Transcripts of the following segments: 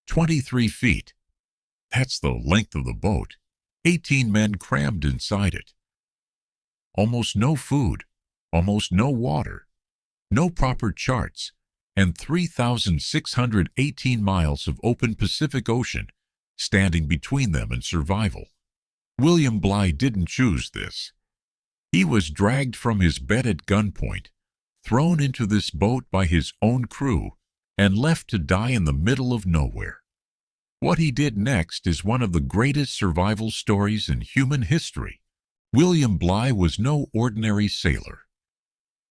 23 feet. That's the length of the boat. 18 men crammed inside it. Almost no food, almost no water, no proper charts, and 3,618 miles of open Pacific Ocean standing between them and survival. William Bligh didn't choose this. He was dragged from his bed at gunpoint, thrown into this boat by his own crew, and left to die in the middle of nowhere. What he did next is one of the greatest survival stories in human history. William Bligh was no ordinary sailor.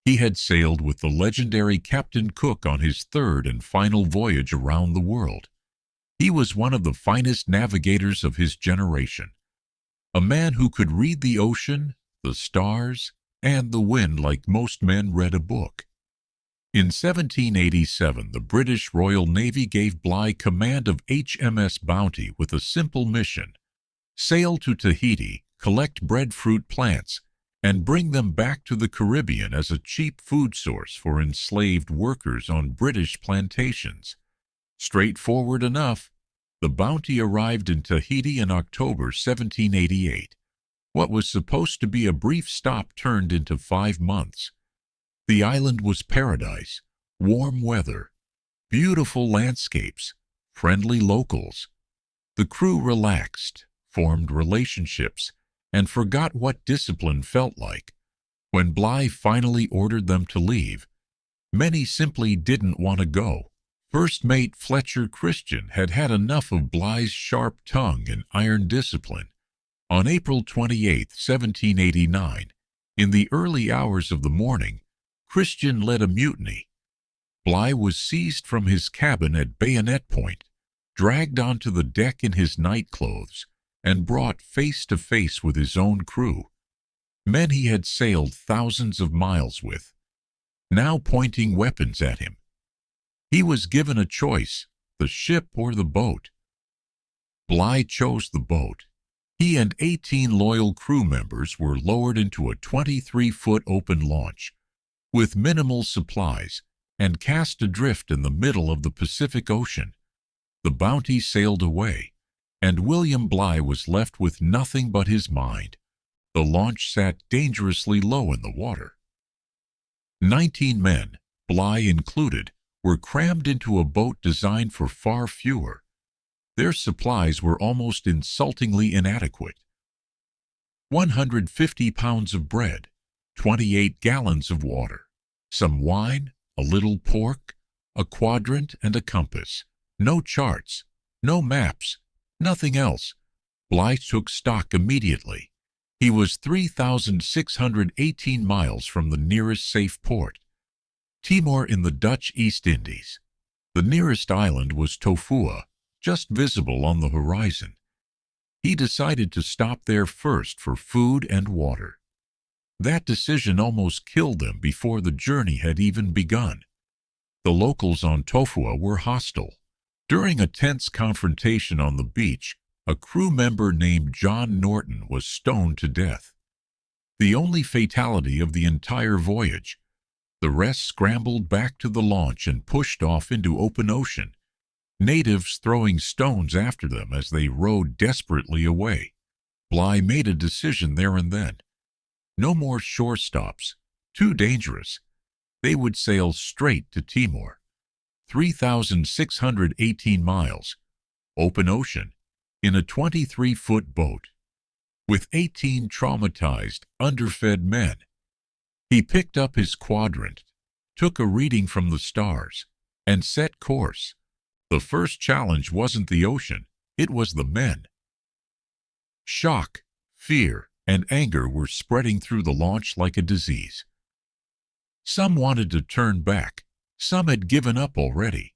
He had sailed with the legendary Captain Cook on his third and final voyage around the world. He was one of the finest navigators of his generation, a man who could read the ocean, the stars, and the wind like most men read a book. In 1787, the British Royal Navy gave Bligh command of HMS Bounty with a simple mission: sail to Tahiti, collect breadfruit plants, and bring them back to the Caribbean as a cheap food source for enslaved workers on British plantations. Straightforward enough. The Bounty arrived in Tahiti in October 1788. What was supposed to be a brief stop turned into 5 months. The island was paradise, warm weather, beautiful landscapes, friendly locals. The crew relaxed, formed relationships, and forgot what discipline felt like. When Bligh finally ordered them to leave, many simply didn't want to go. First Mate Fletcher Christian had had enough of Bligh's sharp tongue and iron discipline. On April 28, 1789, in the early hours of the morning, Christian led a mutiny. Bligh was seized from his cabin at bayonet point, dragged onto the deck in his nightclothes, and brought face to face with his own crew, men he had sailed thousands of miles with, now pointing weapons at him. He was given a choice, the ship or the boat. Bligh chose the boat. He and 18 loyal crew members were lowered into a 23-foot open launch, with minimal supplies, and cast adrift in the middle of the Pacific Ocean. The Bounty sailed away, and William Bligh was left with nothing but his mind. The launch sat dangerously low in the water. 19 men, Bligh included, were crammed into a boat designed for far fewer. Their supplies were almost insultingly inadequate. 150 pounds of bread, 28 gallons of water, some wine, a little pork, a quadrant and a compass. No charts, no maps, nothing else. Bligh took stock immediately. He was 3,618 miles from the nearest safe port, Timor in the Dutch East Indies. The nearest island was Tofua, just visible on the horizon. He decided to stop there first for food and water. That decision almost killed them before the journey had even begun. The locals on Tofua were hostile. During a tense confrontation on the beach, a crew member named John Norton was stoned to death. The only fatality of the entire voyage. The rest scrambled back to the launch and pushed off into open ocean, natives throwing stones after them as they rowed desperately away. Bligh made a decision there and then. No more shore stops. Too dangerous. They would sail straight to Timor. 3,618 miles. Open ocean. In a 23-foot boat. With 18 traumatized, underfed men. He picked up his quadrant, took a reading from the stars, and set course. The first challenge wasn't the ocean, it was the men. Shock, fear, and anger were spreading through the launch like a disease. Some wanted to turn back, some had given up already.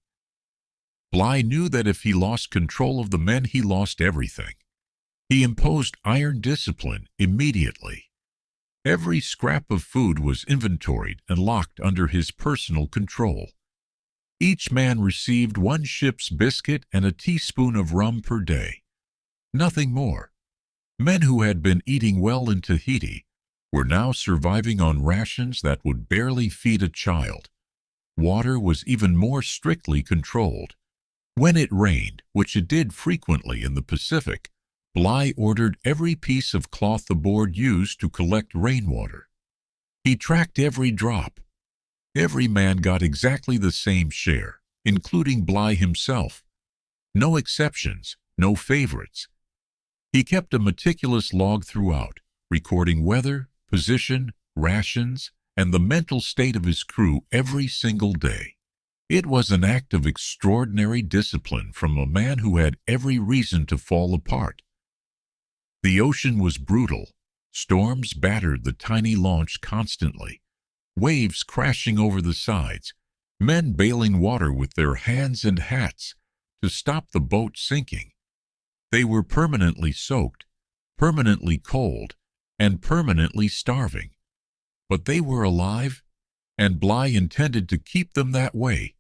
Bligh knew that if he lost control of the men, he lost everything. He imposed iron discipline immediately. Every scrap of food was inventoried and locked under his personal control. Each man received 1 ship's biscuit and a teaspoon of rum per day. Nothing more. Men who had been eating well in Tahiti were now surviving on rations that would barely feed a child. Water was even more strictly controlled. When it rained, which it did frequently in the Pacific, Bligh ordered every piece of cloth aboard used to collect rainwater. He tracked every drop. Every man got exactly the same share, including Bligh himself. No exceptions, no favorites. He kept a meticulous log throughout, recording weather, position, rations, and the mental state of his crew every single day. It was an act of extraordinary discipline from a man who had every reason to fall apart. The ocean was brutal. Storms battered the tiny launch constantly, waves crashing over the sides, men bailing water with their hands and hats to stop the boat sinking. They were permanently soaked, permanently cold, and permanently starving. But they were alive, and Bligh intended to keep them that way.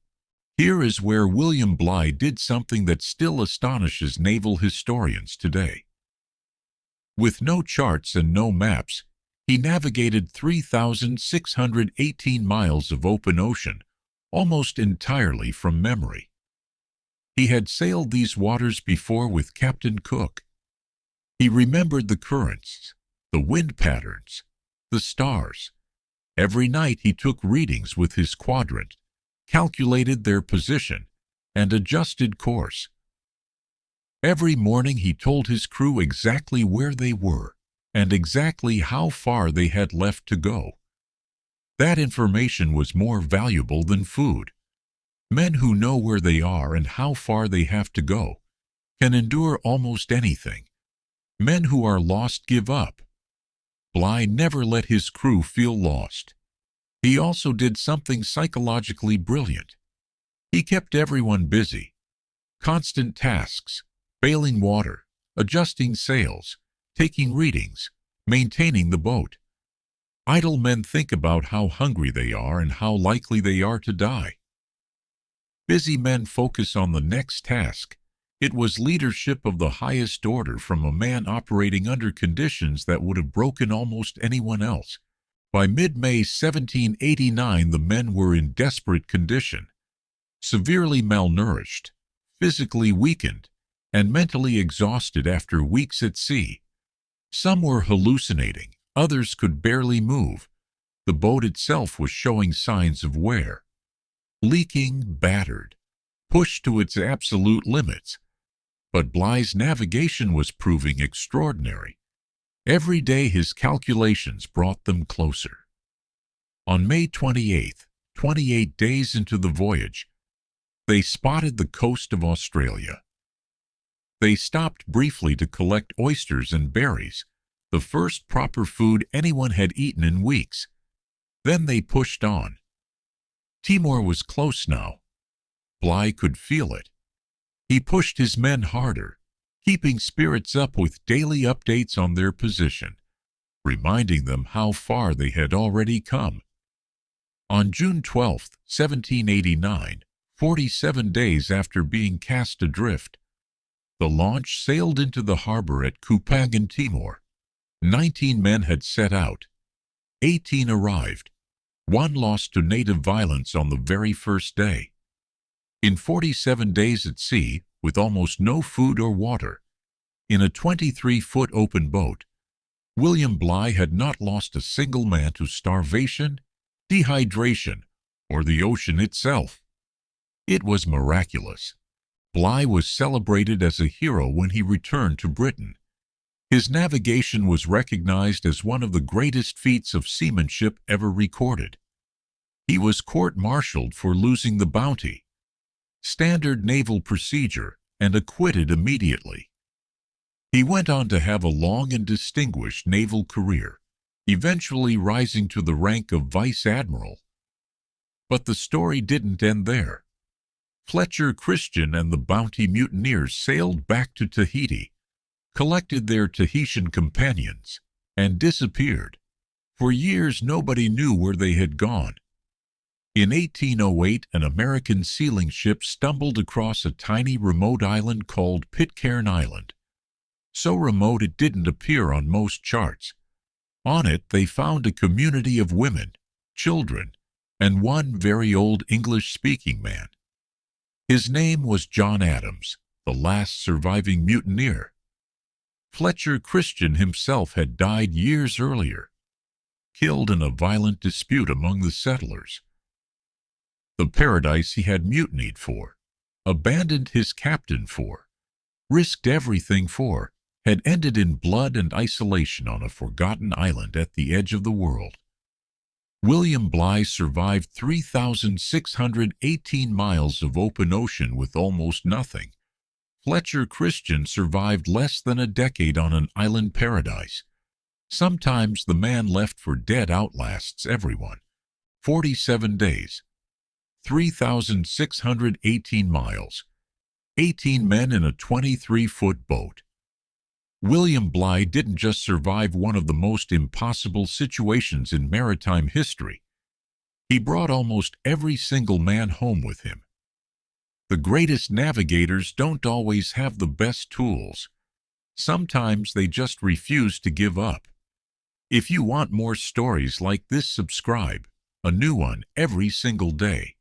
Here is where William Bligh did something that still astonishes naval historians today. With no charts and no maps, he navigated 3,618 miles of open ocean, almost entirely from memory. He had sailed these waters before with Captain Cook. He remembered the currents, the wind patterns, the stars. Every night he took readings with his quadrant, calculated their position, and adjusted course. Every morning he told his crew exactly where they were and exactly how far they had left to go. That information was more valuable than food. Men who know where they are and how far they have to go can endure almost anything. Men who are lost give up. Bligh never let his crew feel lost. He also did something psychologically brilliant. He kept everyone busy. Constant tasks, bailing water, adjusting sails, taking readings, maintaining the boat. Idle men think about how hungry they are and how likely they are to die. Busy men focus on the next task. It was leadership of the highest order from a man operating under conditions that would have broken almost anyone else. By mid-May 1789, the men were in desperate condition, severely malnourished, physically weakened, and mentally exhausted after weeks at sea. Some were hallucinating, others could barely move. The boat itself was showing signs of wear. Leaking, battered, pushed to its absolute limits. But Bligh's navigation was proving extraordinary. Every day his calculations brought them closer. On May 28th, 28 days into the voyage, they spotted the coast of Australia. They stopped briefly to collect oysters and berries, the first proper food anyone had eaten in weeks. Then they pushed on. Timor was close now. Bligh could feel it. He pushed his men harder, keeping spirits up with daily updates on their position, reminding them how far they had already come. On June 12, 1789, 47 days after being cast adrift, the launch sailed into the harbor at Kupang in Timor. 19 men had set out. 18 arrived. 1 lost to native violence on the very first day. In 47 days at sea, with almost no food or water, in a 23-foot open boat, William Bligh had not lost a single man to starvation, dehydration, or the ocean itself. It was miraculous. Bligh was celebrated as a hero when he returned to Britain. His navigation was recognized as one of the greatest feats of seamanship ever recorded. He was court-martialed for losing the Bounty, standard naval procedure, and acquitted immediately. He went on to have a long and distinguished naval career, eventually rising to the rank of vice admiral. But the story didn't end there. Fletcher Christian and the Bounty mutineers sailed back to Tahiti, collected their Tahitian companions, and disappeared. For years nobody knew where they had gone. In 1808, an American sealing ship stumbled across a tiny remote island called Pitcairn Island. So remote it didn't appear on most charts. On it they found a community of women, children, and one very old English-speaking man. His name was John Adams, the last surviving mutineer. Fletcher Christian himself had died years earlier, killed in a violent dispute among the settlers. The paradise he had mutinied for, abandoned his captain for, risked everything for, had ended in blood and isolation on a forgotten island at the edge of the world. William Bligh survived 3,618 miles of open ocean with almost nothing. Fletcher Christian survived less than a decade on an island paradise. Sometimes the man left for dead outlasts everyone. 47 days, 3,618 miles, 18 men in a 23-foot boat. William Bligh didn't just survive one of the most impossible situations in maritime history. He brought almost every single man home with him. The greatest navigators don't always have the best tools. Sometimes they just refuse to give up. If you want more stories like this, subscribe. A new one every single day.